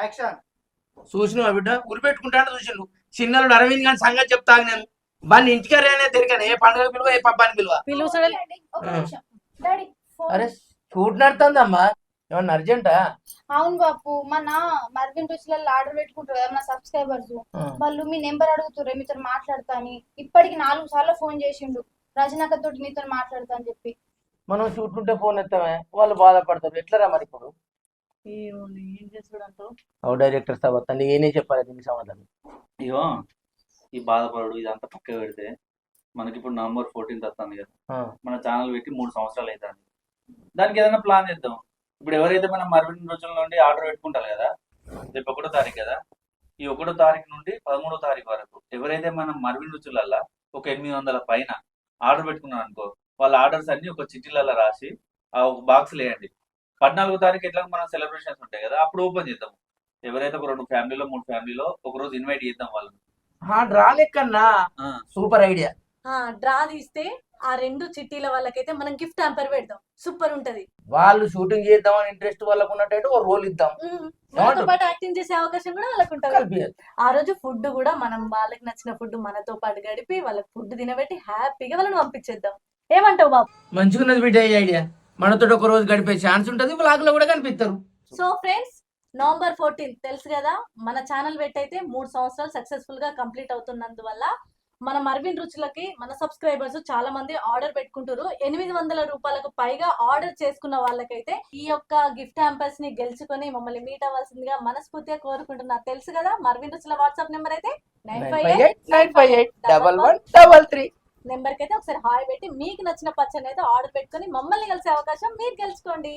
Action. చూసినావా బిడ్డ ఉరి పెట్టుకుంటాను చూసిండు చిన్నలు అరవింద్ గాని సంగతి చెప్తాను నేను వాడిని ఇంటికి అనే తిరిగాను ఏ పండుగ పిలువ ఏ పబ్బాని పిలువ అరే షూట్ నడుతుందమ్మా ఏమన్నా అర్జెంటా? అవును బాపు మన మర్విన్ రుచులలో ఆర్డర్ పెట్టుకుంటారు కదా మన సబ్స్క్రైబర్స్ వాళ్ళు మీ నెంబర్ అడుగుతుర్రే మీతో మాట్లాడతా అని ఇప్పటికి 4 సార్లు ఫోన్ చేసిండు రజనక్క తోటి నీతో మాట్లాడతా అని చెప్పి. మనం షూట్ ఉంటే ఫోన్ ఎత్తామే వాళ్ళు బాధపడతారు ఎట్లరా మరి ఇప్పుడు ఏం చేస్తాడు అంటావు? అవు డైరెక్టర్ సాబ్ వస్తాను ఏనే చెప్పాలి దీనికి సమాధానం. ఇగో ఈ బాధపడు ఇదంతా పక్క పెడితే మనకి ఇప్పుడు నవంబర్ 14 వస్తుంది కదా, మన ఛానల్ పెట్టి 3 సంవత్సరాలు అవుతుంది. దానికి ఏదైనా ప్లాన్ చేద్దాం. ఇప్పుడు ఎవరైతే మనం మర్విన్ రోజుల నుండి ఆర్డర్ పెట్టుకుంటారు కదా, రేపు 1వ తారీఖు కదా, ఈ 1వ తారీఖు నుండి 13వ తారీఖు వరకు ఎవరైతే మనం మర్విన్ రుచులల్లో ఒక 800 పైన ఆర్డర్ పెట్టుకున్నాం అనుకో, వాళ్ళ ఆర్డర్స్ అన్ని ఒక చిట్టీలలో రాసి ఆ ఒక బాక్స్ వేయండి. 14వ తారీఖు ఎట్లా మనం సెలబ్రేషన్స్ ఉంటాయి కదా, అప్పుడు ఓపెన్ చేద్దాం. ఎవరైతే ఒక 2 ఫ్యామిలీలో 3 ఫ్యామిలీలో ఒక రోజు ఇన్వైట్ చేద్దాం వాళ్ళని. డ్రా లెక్కన్నా సూపర్ ఐడియా. డ్రా తీస్తే ఆ 2 చిట్టీల వాళ్ళకైతే మనం గిఫ్ట్ హ్యాంపర్ పెడదాం, సూపర్ ఉంటది. వాళ్ళు షూటింగ్ చేద్దామని ఇంట్రెస్ట్ వాళ్ళకు ఉన్నట్టు ఒక రోల్ ఇద్దాం, మనతో పాటు యాక్టింగ్ చేసే అవకాశం కూడా వాళ్ళకు ఉంటుంది. ఆ రోజు ఫుడ్ కూడా మనం వాళ్ళకి నచ్చిన ఫుడ్ మనతో పాటు గడిపి వాళ్ళకి ఫుడ్ తినబెట్టి హ్యాపీగా వాళ్ళని పంపించేద్దాం. ఏమంటావు బాబు? మంచిగున్నది బిడ్డ ఈ ఐడియా. మనతో ఒక రోజు గడిపే ఛాన్స్ ఉంటది, బ్లాగ్ లో కూడా కనిపిస్తారు. సో ఫ్రెండ్స్, నవంబర్ 14 తెలుసు కదా, మన ఛానల్ పెట్టయితే 3 సంవత్సరాలు సక్సెస్ఫుల్ గా కంప్లీట్ అవుతున్నందువల్ల మన మర్విన్ రుచులకి మన సబ్స్క్రైబర్స్ చాలా మంది ఆర్డర్ పెట్టుకుంటారు. 800 రూపాయలకు పైగా ఆర్డర్ చేసుకున్న వాళ్ళకైతే ఈ యొక్క గిఫ్ట్ హ్యాంపర్స్ ని గెలుచుకొని మమ్మల్ని మీట్ అవ్వాల్సిందిగా మనస్ఫూర్తిగా కోరుకుంటున్నా. తెలుసు కదా, మర్విన్ రుచుల వాట్సాప్ నెంబర్ అయితే 9589581133 నెంబర్ కి అయితే ఒకసారి హాయ్ పెట్టి మీకు నచ్చిన పచ్చని అయితే ఆర్డర్ పెట్టుకొని మమ్మల్ని కలిసే అవకాశం మీరు గెలుచుకోండి.